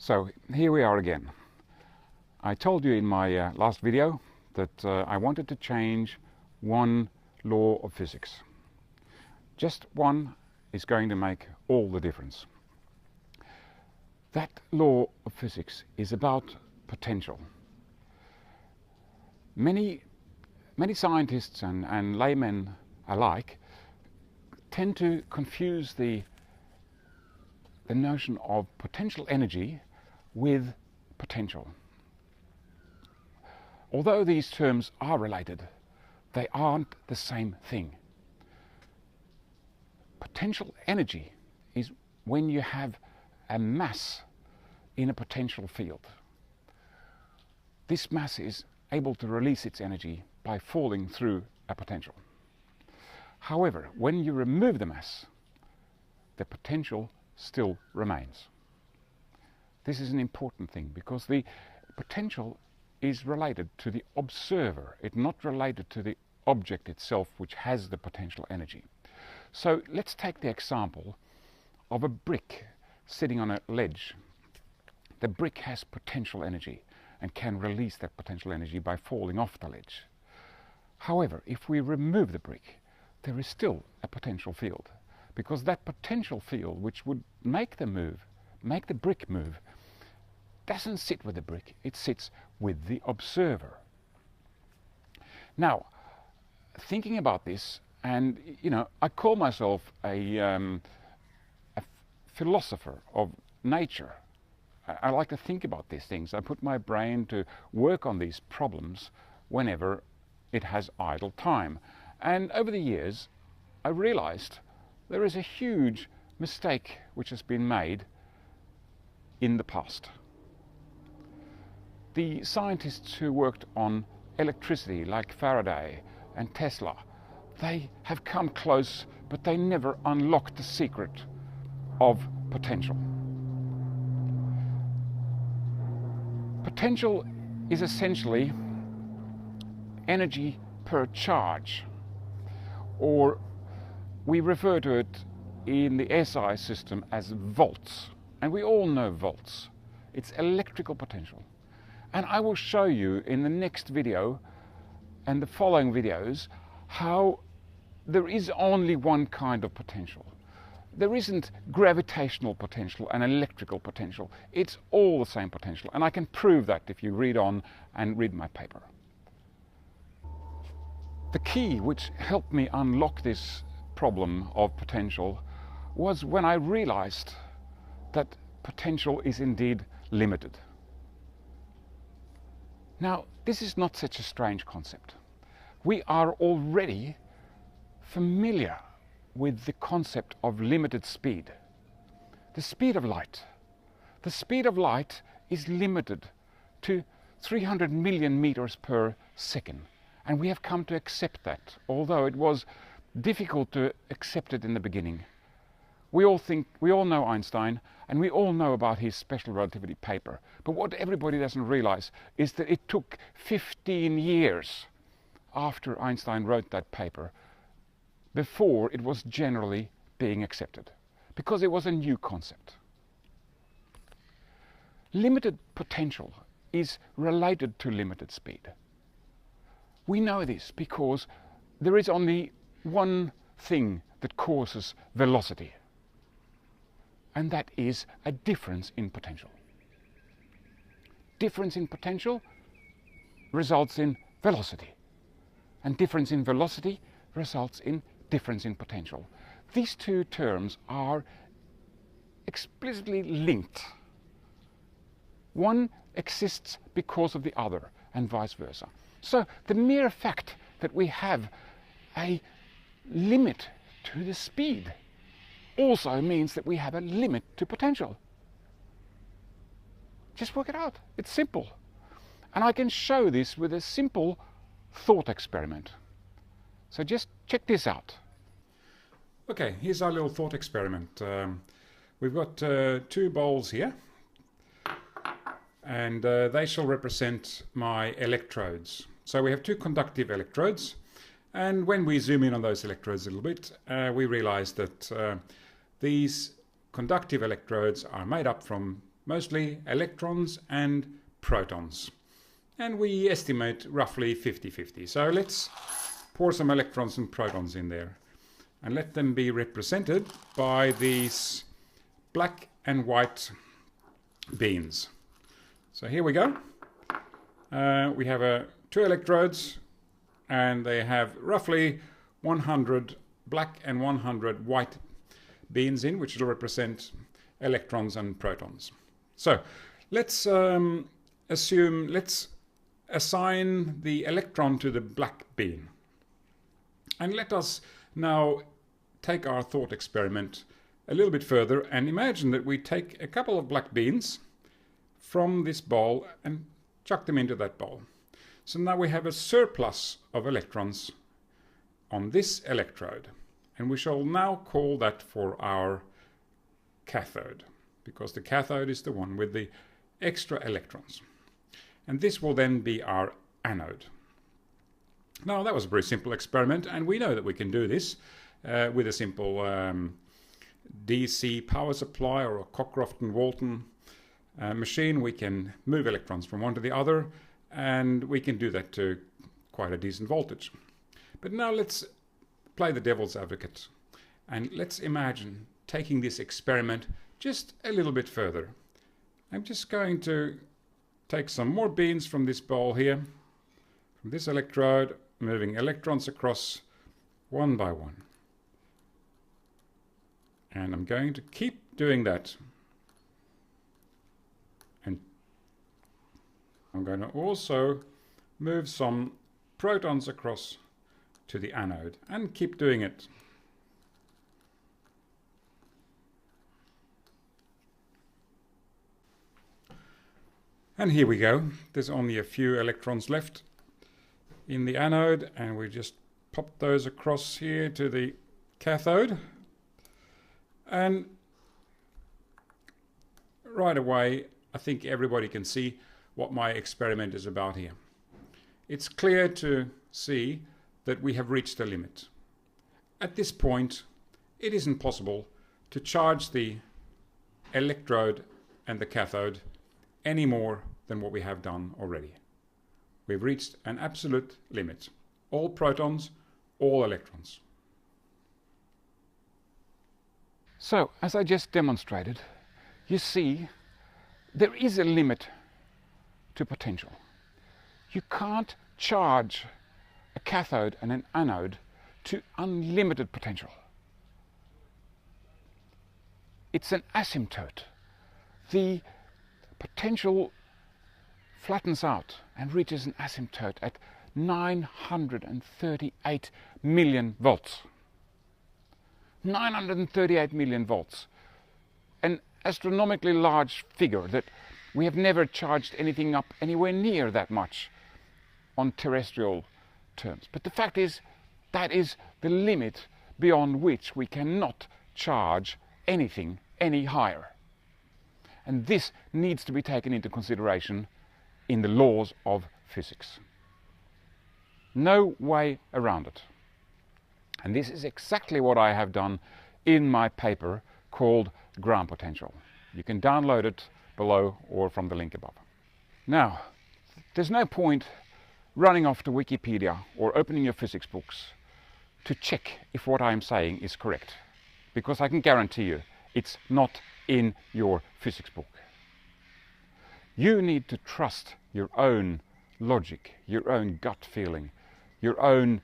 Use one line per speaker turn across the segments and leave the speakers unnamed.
So here we are again. I told you in my last video that I wanted to change one law of physics. Just one is going to make all the difference. That law of physics is about potential. Many scientists and laymen alike tend to confuse the notion of potential energy with potential. Although these terms are related, they aren't the same thing. Potential energy is when you have a mass in a potential field. This mass is able to release its energy by falling through a potential. However, when you remove the mass, the potential still remains. This is an important thing because the potential is related to the observer. It's not related to the object itself, which has the potential energy. So let's take the example of a brick sitting on a ledge. The brick has potential energy and can release that potential energy by falling off the ledge. However, if we remove the brick, there is still a potential field, because that potential field which would make the brick move, doesn't sit with the brick, it sits with the observer. Now, thinking about this, and I call myself a philosopher of nature. I like to think about these things. I put my brain to work on these problems whenever it has idle time. And over the years, I realized there is a huge mistake which has been made in the past. The scientists who worked on electricity, like Faraday and Tesla, they have come close, but they never unlocked the secret of potential. Potential is essentially energy per charge, or we refer to it in the SI system as volts, and we all know volts. It's electrical potential. And I will show you in the next video and the following videos how there is only one kind of potential. There isn't gravitational potential and electrical potential. It's all the same potential, and I can prove that if you read on and read my paper. The key which helped me unlock this problem of potential was when I realized that potential is indeed limited. Now, this is not such a strange concept. We are already familiar with the concept of limited speed. The speed of light. The speed of light is limited to 300 million meters per second. And we have come to accept that, although it was difficult to accept it in the beginning. We all know Einstein, and we all know about his special relativity paper. But what everybody doesn't realize is that it took 15 years after Einstein wrote that paper before it was generally being accepted, because it was a new concept. Limited potential is related to limited speed. We know this because there is only one thing that causes velocity, and that is a difference in potential. Difference in potential results in velocity, and difference in velocity results in difference in potential. These two terms are explicitly linked. One exists because of the other, and vice versa. So the mere fact that we have a limit to the speed also means that we have a limit to potential. Just work it out. It's simple. And I can show this with a simple thought experiment. So just check this out. Okay, here's our little thought experiment. We've got two bowls here, and they shall represent my electrodes. So we have two conductive electrodes, and when we zoom in on those electrodes a little bit, we realize that these conductive electrodes are made up from
mostly electrons and protons. And we estimate roughly 50-50. So let's pour some electrons and protons in there and let them be represented by these black and white beans. So here we go. We have 2 electrodes, and they have roughly 100 black and 100 white beans in, which will represent electrons and protons. So let's assign the electron to the black bean. And let us now take our thought experiment a little bit further and imagine that we take a couple of black beans from this bowl and chuck them into that bowl. So now we have a surplus of electrons on this electrode, and we shall now call that for our cathode, because the cathode is the one with the extra electrons. And this will then be our anode. Now that was a very simple experiment, and we know that we can do this with a simple DC power supply or a Cockcroft-Walton machine. We can move electrons from one to the other, and we can do that to quite a decent voltage. But now let's play the devil's advocate, and let's imagine taking this experiment just a little bit further. I'm just going to take some more beans from this bowl here, from this electrode, moving electrons across one by one. And I'm going to keep doing that. And I'm going to also move some protons across to the anode and keep doing it. And here we go. There's only a few electrons left in the anode, and we just pop those across here to the cathode. And right away, I think everybody can see what my experiment is about here. It's clear to see that we have reached the limit. At this point, it isn't possible to charge the electrode and the cathode any more than what we have done already. We've reached an absolute limit. All protons, all electrons.
So, as I just demonstrated, you see there is a limit to potential. You can't charge a cathode and an anode to unlimited potential. It's an asymptote. The potential flattens out and reaches an asymptote at 938 million volts. 938 million volts. An astronomically large figure that we have never charged anything up anywhere near that much on terrestrial terms. But the fact is, that is the limit beyond which we cannot charge anything any higher. And this needs to be taken into consideration in the laws of physics. No way around it. And this is exactly what I have done in my paper called Ground Potential. You can download it below or from the link above. Now, there's no point running off to Wikipedia or opening your physics books to check if what I'm saying is correct, because I can guarantee you it's not in your physics book. You need to trust your own logic, your own gut feeling, your own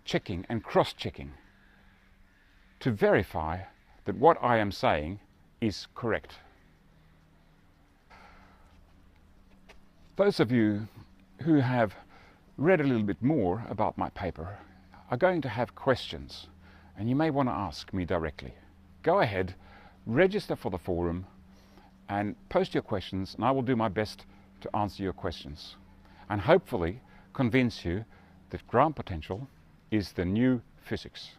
checking and cross-checking to verify that what I am saying is correct. Those of you who have read a little bit more about my paper are going to have questions, and you may want to ask me directly. Go ahead, register for the forum and post your questions, and I will do my best to answer your questions and hopefully convince you that ground potential is the new physics.